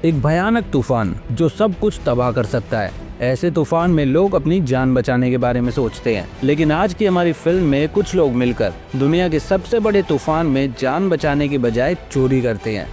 एक भयानक तूफान जो सब कुछ तबाह कर सकता है। ऐसे तूफान में लोग अपनी जान बचाने के बारे में सोचते हैं, लेकिन आज की हमारी फिल्म में कुछ लोग मिलकर दुनिया के सबसे बड़े तूफान में जान बचाने की बजाय चोरी करते हैं।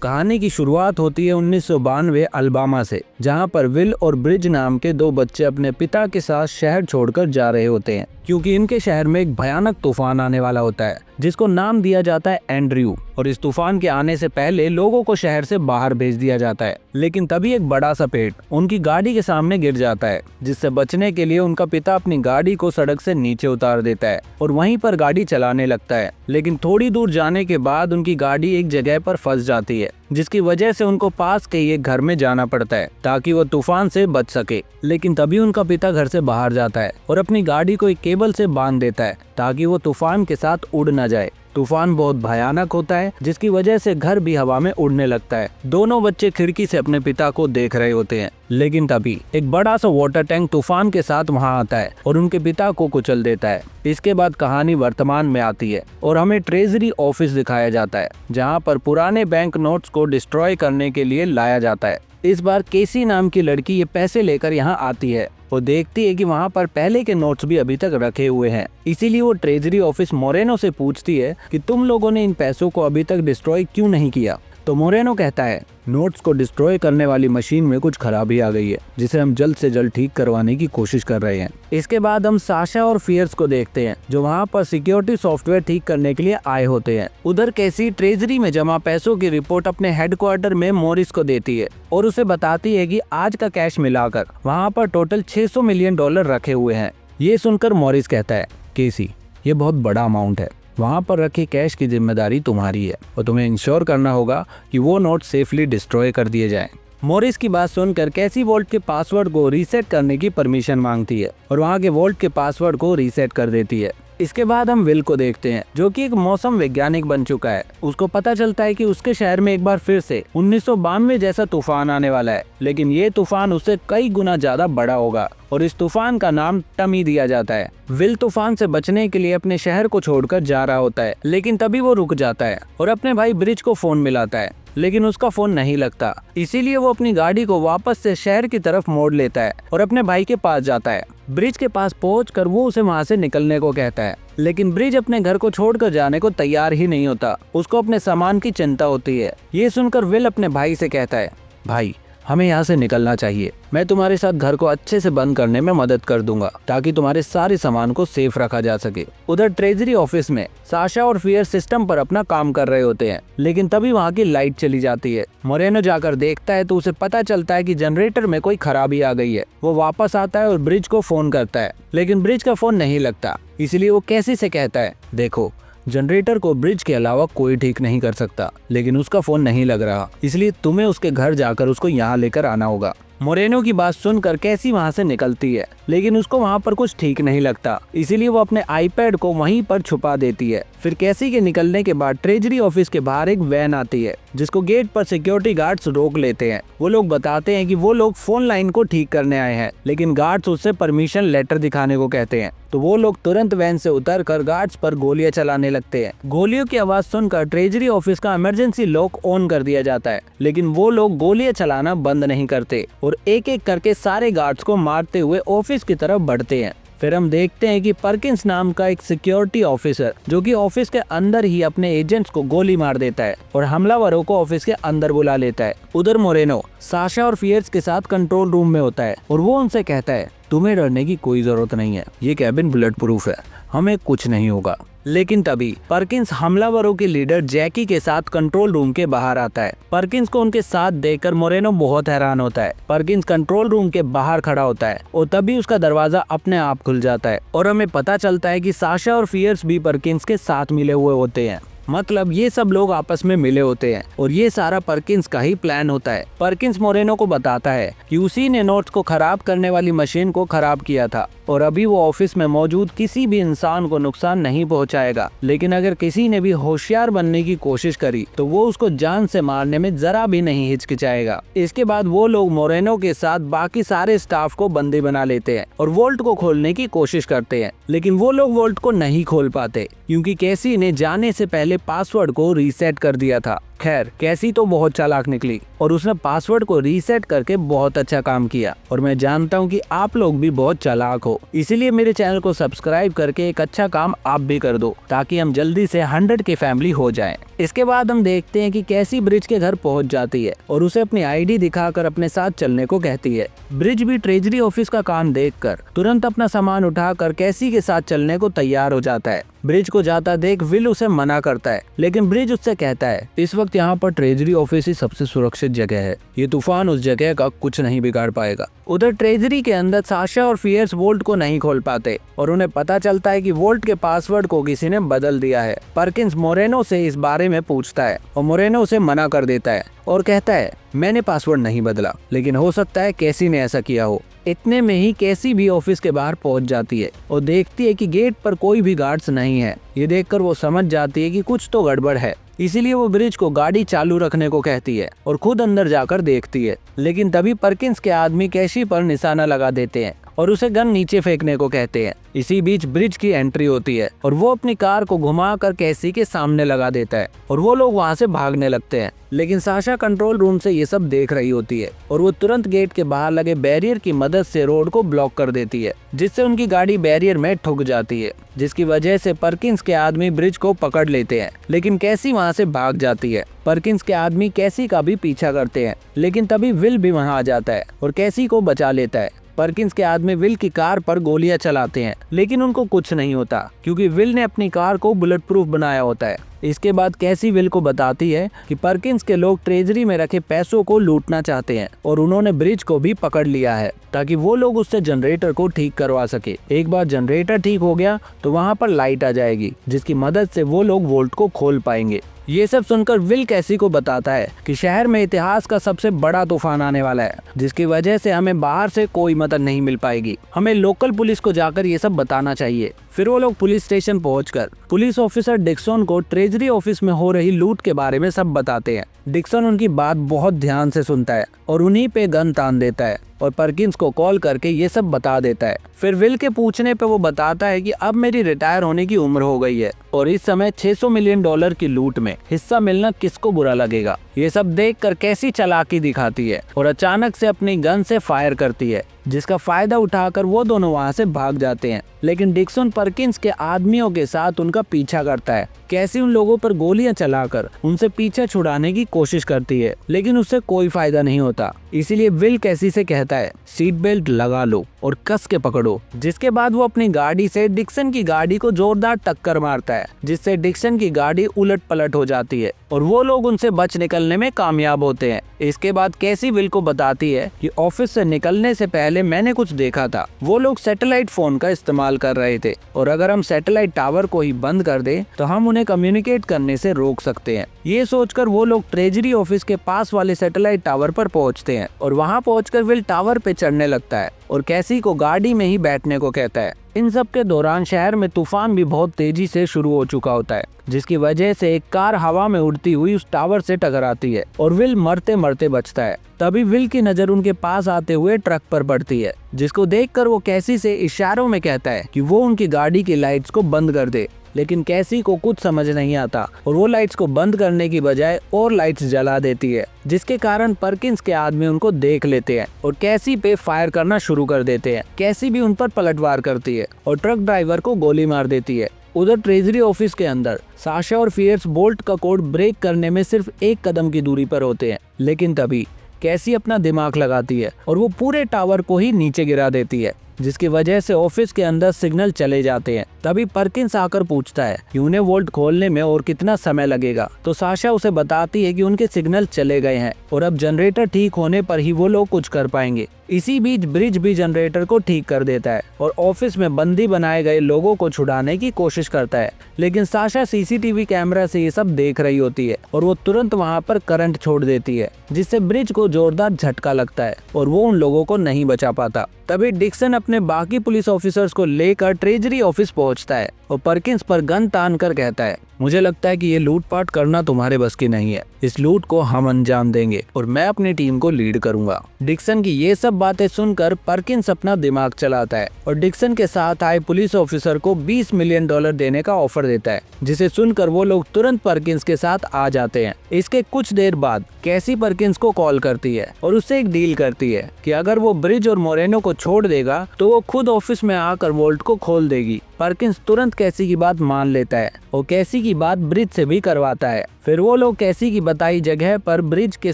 कहानी की शुरुआत होती है 1992 अल्बामा से, जहां पर विल और ब्रिज नाम के दो बच्चे अपने पिता के साथ शहर छोड़कर जा रहे होते हैं, क्योंकि इनके शहर में एक भयानक तूफान आने वाला होता है जिसको नाम दिया जाता है एंड्रयू। और इस तूफान के आने से पहले लोगों को शहर से बाहर भेज दिया जाता है, लेकिन तभी एक बड़ा सा पेड़ उनकी गाड़ी के सामने गिर जाता है, जिससे बचने के लिए उनका पिता अपनी गाड़ी को सड़क से नीचे उतार देता है और वहीं पर गाड़ी चलाने लगता है। लेकिन थोड़ी दूर जाने के बाद उनकी गाड़ी एक जगह पर फंस जाती है, जिसकी वजह से उनको पास के एक घर में जाना पड़ता है ताकि वो तूफान से बच सके। लेकिन तभी उनका पिता घर से बाहर जाता है और अपनी गाड़ी को एक केबल से बांध देता है ताकि वो तूफान के साथ उड़ न जाए। तूफान बहुत भयानक होता है, जिसकी वजह से घर भी हवा में उड़ने लगता है। दोनों बच्चे खिड़की से अपने पिता को देख रहे होते हैं, लेकिन तभी एक बड़ा सा वाटर टैंक तूफान के साथ वहां आता है और उनके पिता को कुचल देता है। इसके बाद कहानी वर्तमान में आती है और हमें ट्रेजरी ऑफिस दिखाया जाता है, जहां पर पुराने बैंक नोट्स को डिस्ट्रॉय करने के लिए लाया जाता है। इस बार केसी नाम की लड़की ये पैसे लेकर यहाँ आती है। वो देखती है कि वहाँ पर पहले के नोट्स भी अभी तक रखे हुए हैं, इसीलिए वो ट्रेजरी ऑफिस मोरेनो से पूछती है कि तुम लोगों ने इन पैसों को अभी तक डिस्ट्रॉय क्यों नहीं किया। तो मोरेनो कहता है, नोट्स को डिस्ट्रॉय करने वाली मशीन में कुछ खराबी आ गई है, जिसे हम जल्द से जल्द ठीक करवाने की कोशिश कर रहे हैं। इसके बाद हम साशा और फियर्स को देखते हैं, जो वहाँ पर सिक्योरिटी सॉफ्टवेयर ठीक करने के लिए आए होते हैं। उधर कैसी ट्रेजरी में जमा पैसों की रिपोर्ट अपने हेडक्वार्टर में मॉरिस को देती है और उसे बताती है कि आज का कैश मिलाकर वहाँ पर टोटल $600 मिलियन रखे हुए हैं। ये सुनकर मॉरिस कहता है, केसी, ये बहुत बड़ा अमाउंट है, वहाँ पर रखे कैश की जिम्मेदारी तुम्हारी है और तुम्हें इंश्योर करना होगा कि वो नोट सेफली डिस्ट्रॉय कर दिए जाएं। मॉरिस की बात सुनकर कैसी वॉल्ट के पासवर्ड को रीसेट करने की परमिशन मांगती है और वहाँ के वॉल्ट के पासवर्ड को रीसेट कर देती है। इसके बाद हम विल को देखते हैं, जो कि एक मौसम वैज्ञानिक बन चुका है। उसको पता चलता है कि उसके शहर में एक बार फिर से 1992 जैसा तूफान आने वाला है, लेकिन ये तूफान उससे कई गुना ज्यादा बड़ा होगा और इस तूफान का नाम टमी दिया जाता है। विल तूफान से बचने के लिए अपने शहर को छोड़कर जा रहा होता है, लेकिन तभी वो रुक जाता है और अपने भाई ब्रिज को फोन मिलाता है, लेकिन उसका फोन नहीं लगता। इसीलिए वो अपनी गाड़ी को वापस से शहर की तरफ मोड़ लेता है और अपने भाई के पास जाता है। ब्रिज के पास पहुंचकर वो उसे वहां से निकलने को कहता है, लेकिन ब्रिज अपने घर को छोड़कर जाने को तैयार ही नहीं होता। उसको अपने सामान की चिंता होती है। ये सुनकर विल अपने भाई से कहता है, भाई, हमें यहाँ से निकलना चाहिए। मैं तुम्हारे साथ घर को अच्छे से बंद करने में मदद कर दूंगा ताकि तुम्हारे सारे सामान को सेफ रखा जा सके। उधर ट्रेजरी ऑफिस में साशा और फियर सिस्टम पर अपना काम कर रहे होते हैं, लेकिन तभी वहाँ की लाइट चली जाती है। मोरेनो जाकर देखता है तो उसे पता चलता है कि जनरेटर में कोई खराबी आ गई है। वो वापस आता है और ब्रिज को फोन करता है, लेकिन ब्रिज का फोन नहीं लगता। इसलिए वो कैसी से कहता है, देखो, जनरेटर को ब्रिज के अलावा कोई ठीक नहीं कर सकता, लेकिन उसका फोन नहीं लग रहा, इसलिए तुम्हें उसके घर जाकर उसको यहाँ लेकर आना होगा। मोरेनो की बात सुनकर कैसी वहाँ से निकलती है, लेकिन उसको वहाँ पर कुछ ठीक नहीं लगता, इसीलिए वो अपने आईपैड को वहीं पर छुपा देती है। फिर कैसी के निकलने के बाद ट्रेजरी ऑफिस के बाहर एक वैन आती है, जिसको गेट पर सिक्योरिटी गार्ड्स रोक लेते हैं। वो लोग बताते हैं कि वो लोग फोन लाइन को ठीक करने आए हैं, लेकिन गार्ड्स उससे परमिशन लेटर दिखाने को कहते हैं। तो वो लोग तुरंत वैन से उतरकर गार्ड्स पर गोलियां चलाने लगते हैं। गोलियों की आवाज सुनकर ट्रेजरी ऑफिस का इमरजेंसी लॉक ऑन कर दिया जाता है, लेकिन वो लोग गोलियां चलाना बंद नहीं करते और एक एक करके सारे गार्ड्स को मारते हुए ऑफिस की तरफ बढ़ते हैं। फिर हम देखते हैं कि पर्किंस नाम का एक सिक्योरिटी ऑफिसर, जो कि ऑफिस के अंदर ही अपने एजेंट्स को गोली मार देता है और हमलावरों को ऑफिस के अंदर बुला लेता है। उधर मोरेनो साशा और फियर्स के साथ कंट्रोल रूम में होता है और वो उनसे कहता है, तुम्हें डरने की कोई जरूरत नहीं है, ये कैबिन बुलेट प्रूफ है, हमें कुछ नहीं होगा। लेकिन तभी पर्किंस हमलावरों के लीडर जैकी के साथ कंट्रोल रूम के बाहर आता है। पर्किंस को उनके साथ देखकर मोरेनो बहुत हैरान होता है। पर्किंस कंट्रोल रूम के बाहर खड़ा होता है और तभी उसका दरवाजा अपने आप खुल जाता है और हमें पता चलता है कि साशा और फियर्स भी पर्किंस के साथ मिले हुए होते हैं। मतलब ये सब लोग आपस में मिले होते हैं और ये सारा पर्किंस का ही प्लान होता है। पर्किंस मोरेनो को बताता है कि उसी ने नोट्स को खराब करने वाली मशीन को खराब किया था और अभी वो ऑफिस में मौजूद किसी भी इंसान को नुकसान नहीं पहुंचाएगा, लेकिन अगर किसी ने भी होशियार बनने की कोशिश करी तो वो उसको जान से मारने में जरा भी नहीं हिचकिचाएगा। इसके बाद वो लोग मोरेनो के साथ बाकी सारे स्टाफ को बंदी बना लेते हैं और वोल्ट को खोलने की कोशिश करते हैं, लेकिन वो लोग वोल्ट को नहीं खोल पाते क्योंकि कैसी ने जाने से पहले पासवर्ड को रीसेट कर दिया था। खैर, कैसी तो बहुत चालाक निकली और उसने पासवर्ड को रीसेट करके बहुत अच्छा काम किया। और मैं जानता हूँ कि आप लोग भी बहुत चालाक हो, इसीलिए मेरे चैनल को सब्सक्राइब करके एक अच्छा काम आप भी कर दो ताकि हम जल्दी से 100 की फैमिली हो जाएं। इसके बाद हम देखते हैं कि कैसी ब्रिज के घर पहुंच जाती है और उसे अपनी आईडी दिखाकर अपने साथ चलने को कहती है। ब्रिज भी ट्रेजरी ऑफिस का काम देखकर तुरंत अपना सामान उठाकर कैसी के साथ चलने को तैयार हो जाता है। ब्रिज को जाता देख विल उसे मना करता है, लेकिन ब्रिज उससे कहता है इस वक्त यहाँ पर ट्रेजरी ऑफिस ही सबसे सुरक्षित जगह है, ये तूफान उस जगह का कुछ नहीं बिगाड़ पाएगा। उधर ट्रेजरी के अंदर साशा और फियर्स वोल्ट को नहीं खोल पाते और उन्हें पता चलता है कि वोल्ट के पासवर्ड को किसी ने बदल दिया है। पर्किंस मोरेनो से इस बारे में पूछता है और मोरेनो उसे मना कर देता है और कहता है मैंने पासवर्ड नहीं बदला, लेकिन हो सकता है कैसी ने ऐसा किया हो। इतने में ही कैसी भी ऑफिस के बाहर पहुंच जाती है और देखती है कि गेट पर कोई भी गार्ड्स नहीं है। ये देखकर वो समझ जाती है कि कुछ तो गड़बड़ है, इसीलिए वो ब्रिज को गाड़ी चालू रखने को कहती है और खुद अंदर जाकर देखती है। लेकिन तभी पर्किंस के आदमी कैशी पर निशाना लगा देते हैं और उसे गन नीचे फेंकने को कहते हैं। इसी बीच ब्रिज की एंट्री होती है और वो अपनी कार को घुमाकर कैसी के सामने लगा देता है और वो लोग वहाँ से भागने लगते हैं। लेकिन साशा कंट्रोल रूम से ये सब देख रही होती है और वो तुरंत गेट के बाहर लगे बैरियर की मदद से रोड को ब्लॉक कर देती है, जिससे उनकी गाड़ी बैरियर में ठुक जाती है, जिसकी वजह से पर्किंस के आदमी ब्रिज को पकड़ लेते हैं। लेकिन कैसी वहाँ से भाग जाती है। पर्किंस के आदमी कैसी का भी पीछा करते हैं, लेकिन तभी विल भी वहाँ आ जाता है और कैसी को बचा लेता है। पर्किंस के आदमी विल की कार पर गोलियां चलाते हैं, लेकिन उनको कुछ नहीं होता क्योंकि विल ने अपनी कार को बुलेट प्रूफ बनाया होता है। इसके बाद कैसी विल को बताती है कि पर्किंस के लोग ट्रेजरी में रखे पैसों को लूटना चाहते हैं और उन्होंने ब्रिज को भी पकड़ लिया है ताकि वो लोग उससे जनरेटर को ठीक करवा सके। एक बार जनरेटर ठीक हो गया तो वहाँ पर लाइट आ जाएगी, जिसकी मदद से वो लोग वोल्ट को खोल पाएंगे। ये सब सुनकर विल कैसी को बताता है कि शहर में इतिहास का सबसे बड़ा तूफान आने वाला है, जिसकी वजह से हमें बाहर से कोई मदद नहीं मिल पाएगी। हमें लोकल पुलिस को जाकर ये सब बताना चाहिए। फिर वो लोग पुलिस स्टेशन पहुंचकर पुलिस ऑफिसर डिक्सन को ट्रेजरी ऑफिस में हो रही लूट के बारे में सब बताते हैं। डिक्सन उनकी बात बहुत ध्यान से सुनता है और उन्हीं पे गन तान देता है और पर्किंस को कॉल करके ये सब बता देता है। फिर विल के पूछने पे वो बताता है कि अब मेरी रिटायर होने की उम्र हो गई है और इस समय $600 मिलियन की लूट में हिस्सा मिलना किसको बुरा लगेगा। ये सब देखकर कैसी चालाकी दिखाती है और अचानक से अपनी गन से फायर करती है, जिसका फायदा उठाकर वो दोनों वहाँ से भाग जाते हैं। लेकिन डिक्सन पर्किंस के आदमियों के साथ उनका पीछा करता है। कैसी उन लोगों पर गोलियां चलाकर उनसे पीछे छुड़ाने की कोशिश करती है, लेकिन उससे कोई फायदा नहीं होता। इसीलिए विल कैसी से कहता है सीट बेल्ट लगा लो और कस के पकड़ो, जिसके बाद वो अपनी गाड़ी से डिक्सन की गाड़ी को जोरदार टक्कर मारता है, जिससे डिक्सन की गाड़ी उलट पलट हो जाती है और वो लोग उनसे बच निकलने में कामयाब होते हैं। इसके बाद कैसी विल को बताती है कि ऑफिस से निकलने से पहले मैंने कुछ देखा था। वो लोग सैटेलाइट फोन का इस्तेमाल कर रहे थे और अगर हम सैटेलाइट टावर को ही बंद कर दे तो हम उन्हें कम्युनिकेट करने से रोक सकते हैं। ये सोचकर वो लोग ट्रेजरी ऑफिस के पास वाले सैटेलाइट टावर पर पहुंचते हैं और वहां पहुंचकर विल टावर पे चढ़ने लगता है और कैसी को गाड़ी में ही बैठने को कहता है। इन सब के दौरान शहर में तूफान भी बहुत तेजी से शुरू हो चुका होता है, जिसकी वजह से एक कार हवा में उड़ती हुई उस टावर से टकराती है और विल मरते मरते बचता है। तभी विल की नजर उनके पास आते हुए ट्रक पर पड़ती है, जिसको देखकर वो कैसी से इशारों में कहता है कि वो उनकी गाड़ी की लाइट्स को बंद कर दे। लेकिन कैसी को कुछ समझ नहीं आता और वो लाइट्स को बंद करने की बजाय और लाइट्स जला देती है, जिसके कारण पर्किंस के आदमी उनको देख लेते हैं और कैसी पे फायर करना शुरू कर देते हैं। कैसी भी उन पर पलटवार करती है और ट्रक ड्राइवर को गोली मार देती है। उधर ट्रेजरी ऑफिस के अंदर साशा और फियर्स बोल्ट का कोड ब्रेक करने में सिर्फ एक कदम की दूरी पर होते हैं, लेकिन तभी कैसी अपना दिमाग लगाती है और वो पूरे टावर को ही नीचे गिरा देती है, जिसकी वजह से ऑफिस के अंदर सिग्नल चले जाते हैं। तभी पर्किंस आकर पूछता है कि उन्हें वोल्ट खोलने में और कितना समय लगेगा, तो साशा उसे बताती है कि उनके सिग्नल चले गए हैं और अब जनरेटर ठीक होने पर ही वो लोग कुछ कर पाएंगे। इसी बीच ब्रिज भी जनरेटर को ठीक कर देता है और ऑफिस में बंदी बनाए गए लोगों को छुड़ाने की कोशिश करता है, लेकिन साशा सीसीटीवी कैमरा से ये सब देख रही होती है और वो तुरंत वहाँ पर करंट छोड़ देती है, जिससे ब्रिज को जोरदार झटका लगता है और वो उन लोगों को नहीं बचा पाता। तभी डिक्सन अपने बाकी पुलिस ऑफिसर्स को लेकर ट्रेजरी ऑफिस पहुंचता है और पर्किंस पर गन तान कर कहता है मुझे लगता है कि ये लूटपाट करना तुम्हारे बस की नहीं है। इस लूट को हम अंजाम देंगे और मैं अपनी टीम को लीड करूंगा। डिक्सन की ये सब बातें सुनकर परकिंस अपना दिमाग चलाता है और डिक्सन के साथ आए पुलिस ऑफिसर को $20 मिलियन देने का ऑफर देता है, जिसे सुनकर वो लोग तुरंत परकिंस के साथ आ जाते हैं। इसके कुछ देर बाद कैसी परकिंस को कॉल करती है और उससे एक डील करती है कि अगर वो ब्रिज और मोरेनो को छोड़ देगा तो वो खुद ऑफिस में आकर वोल्ट को खोल देगी। परकिंस तुरंत कैसी की बात मान लेता है और कैसी की बात ब्रिज से भी करवाता है। फिर वो लोग कैसी की बताई जगह पर ब्रिज के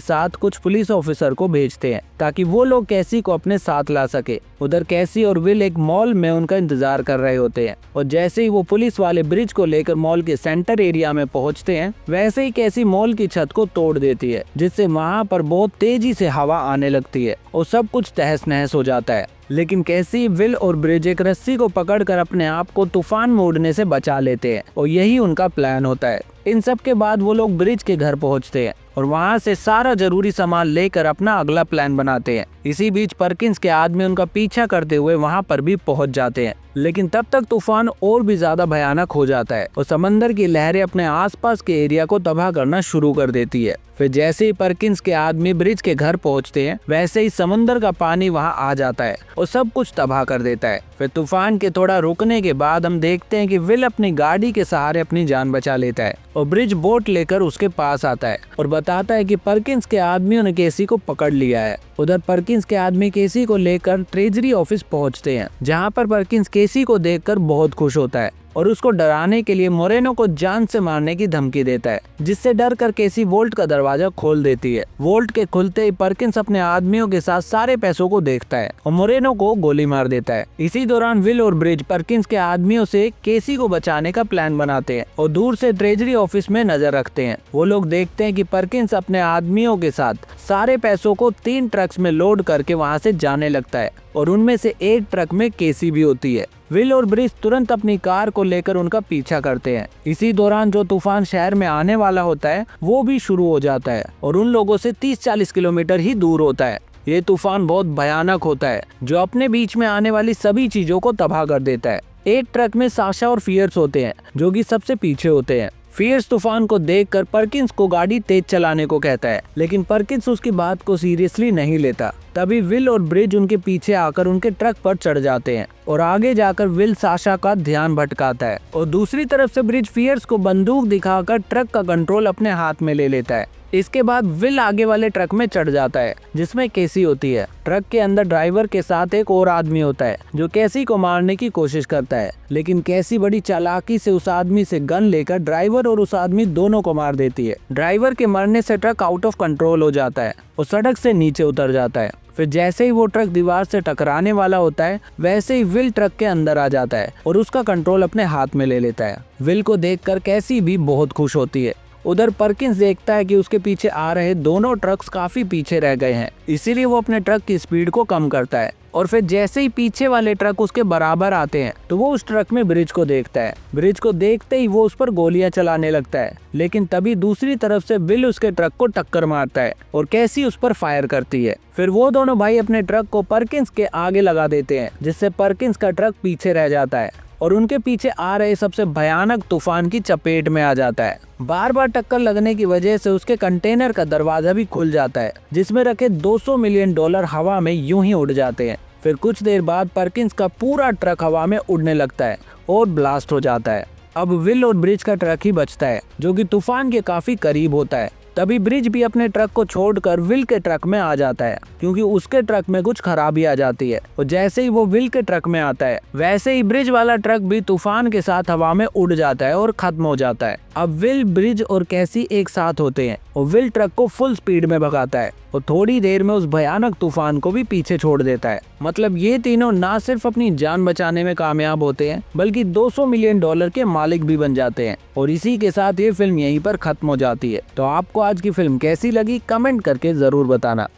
साथ कुछ पुलिस ऑफिसर को भेजते हैं ताकि वो लोग कैसी को अपने साथ ला सके। उधर कैसी और विल एक मॉल में उनका इंतजार कर रहे होते हैं और जैसे ही वो पुलिस वाले ब्रिज को लेकर मॉल के सेंटर एरिया में पहुंचते हैं, वैसे ही कैसी मॉल की छत को तोड़ देती है, जिससे वहां पर बहुत तेजी से हवा आने लगती है और सब कुछ तहस नहस हो जाता है। लेकिन कैसी, विल और ब्रिज एक रस्सी को पकड़कर अपने आप को तूफान में उड़ने से बचा लेते हैं और यही उनका प्लान होता है। इन सब के बाद वो लोग ब्रिज के घर पहुंचते हैं और वहां से सारा जरूरी सामान लेकर अपना अगला प्लान बनाते हैं। इसी बीच परकिंस के आदमी उनका पीछा करते हुए वहां पर भी पहुंच जाते हैं, लेकिन तब तक तूफान और भी ज्यादा भयानक हो जाता है और समंदर की लहरें अपने आसपास के एरिया को तबाह करना शुरू कर देती है। फिर जैसे ही परकिंस के आदमी ब्रिज के घर पहुंचते हैं, वैसे ही समंदर का पानी वहां आ जाता है और सब कुछ तबाह कर देता है। फिर तूफान के थोड़ा रुकने के बाद हम देखते हैं कि विल अपनी गाड़ी के सहारे अपनी जान बचा लेता है और ब्रिज बोट लेकर उसके पास आता है और बताता है कि परकिंस के आदमियों ने केसी को पकड़ लिया है। उधर परकिंस के आदमी केसी को लेकर ट्रेजरी ऑफिस पहुंचते हैं, जहां पर परकिंस केसी को देखकर बहुत खुश होता है और उसको डराने के लिए मोरेनो को जान से मारने की धमकी देता है, जिससे डर कर केसी वोल्ट का दरवाजा खोल देती है। वोल्ट के खुलते ही परकिंस अपने आदमियों के साथ सारे पैसों को देखता है और मोरेनो को गोली मार देता है। इसी दौरान विल और ब्रिज परकिंस के आदमियों से केसी को बचाने का प्लान बनाते हैं और दूर से ट्रेजरी ऑफिस में नजर रखते हैं। वो लोग देखते हैं कि परकिंस अपने आदमियों के साथ सारे पैसों को 3 ट्रक्स में लोड करके वहाँ से जाने लगता है और उनमें से एक ट्रक में केसी भी होती है। विल और ब्रिज तुरंत अपनी कार को लेकर उनका पीछा करते हैं। इसी दौरान जो तूफान शहर में आने वाला होता है वो भी शुरू हो जाता है और उन लोगों से 30-40 किलोमीटर ही दूर होता है। ये तूफान बहुत भयानक होता है, जो अपने बीच में आने वाली सभी चीजों को तबाह कर देता है। एक ट्रक में साशा और फियर्स होते हैं, जो कि सबसे पीछे होते हैं। फियर्स तूफान को देखकर परकिंस को गाड़ी तेज चलाने को कहता है, लेकिन परकिंस उसकी बात को सीरियसली नहीं लेता। तभी विल और ब्रिज उनके पीछे आकर उनके ट्रक पर चढ़ जाते हैं और आगे जाकर विल साशा का ध्यान भटकाता है और दूसरी तरफ से ब्रिज फियर्स को बंदूक दिखाकर ट्रक का कंट्रोल अपने हाथ में ले लेता है। इसके बाद विल आगे वाले ट्रक में चढ़ जाता है, जिसमें केसी होती है। ट्रक के अंदर ड्राइवर के साथ एक और आदमी होता है, जो केसी को मारने की कोशिश करता है, लेकिन केसी बड़ी चालाकी से उस आदमी से गन लेकर ड्राइवर और उस आदमी दोनों को मार देती है। ड्राइवर के मरने से ट्रक आउट ऑफ कंट्रोल हो जाता है और सड़क से नीचे उतर जाता है। फिर जैसे ही वो ट्रक दीवार से टकराने वाला होता है, वैसे ही विल ट्रक के अंदर आ जाता है और उसका कंट्रोल अपने हाथ में ले लेता है। विल को देखकर कैसी भी बहुत खुश होती है। उधर परकिंस देखता है कि उसके पीछे आ रहे दोनों ट्रक्स काफी पीछे रह गए हैं, इसीलिए वो अपने ट्रक की स्पीड को कम करता है और फिर जैसे ही पीछे वाले ट्रक उसके बराबर आते हैं तो वो उस ट्रक में ब्रिज को देखता है। ब्रिज को देखते ही वो उस पर गोलियां चलाने लगता है, लेकिन तभी दूसरी तरफ से विल उसके ट्रक को टक्कर मारता है और कैसी उस पर फायर करती है। फिर वो दोनों भाई अपने ट्रक को परकिंस के आगे लगा देते हैं, जिससे परकिंस का ट्रक पीछे रह जाता है और उनके पीछे आ रहे सबसे भयानक तूफान की चपेट में आ जाता है। बार बार टक्कर लगने की वजह से उसके कंटेनर का दरवाजा भी खुल जाता है, जिसमें रखे $200 मिलियन हवा में यूं ही उड़ जाते हैं। फिर कुछ देर बाद परकिंस का पूरा ट्रक हवा में उड़ने लगता है और ब्लास्ट हो जाता है। अब विल और ब्रिज का ट्रक ही बचता है, जो कि तूफान के काफी करीब होता है। तभी ब्रिज भी अपने ट्रक को छोड़कर विल के ट्रक में आ जाता है, क्योंकि उसके ट्रक में कुछ खराबी आ जाती है और जैसे ही वो विल के ट्रक में आता है, वैसे ही ब्रिज वाला ट्रक भी तूफान के साथ हवा में उड़ जाता है और खत्म हो जाता है। अब विल, ब्रिज और कैसी एक साथ होते हैं और विल ट्रक को फुल स्पीड में भगाता है और थोड़ी देर में उस भयानक तूफान को भी पीछे छोड़ देता है। मतलब ये तीनों ना सिर्फ अपनी जान बचाने में कामयाब होते हैं, बल्कि $200 मिलियन के मालिक भी बन जाते हैं और इसी के साथ ये फिल्म यहीं पर खत्म हो जाती है। तो आपको आज की फिल्म कैसी लगी, कमेंट करके जरूर बताना।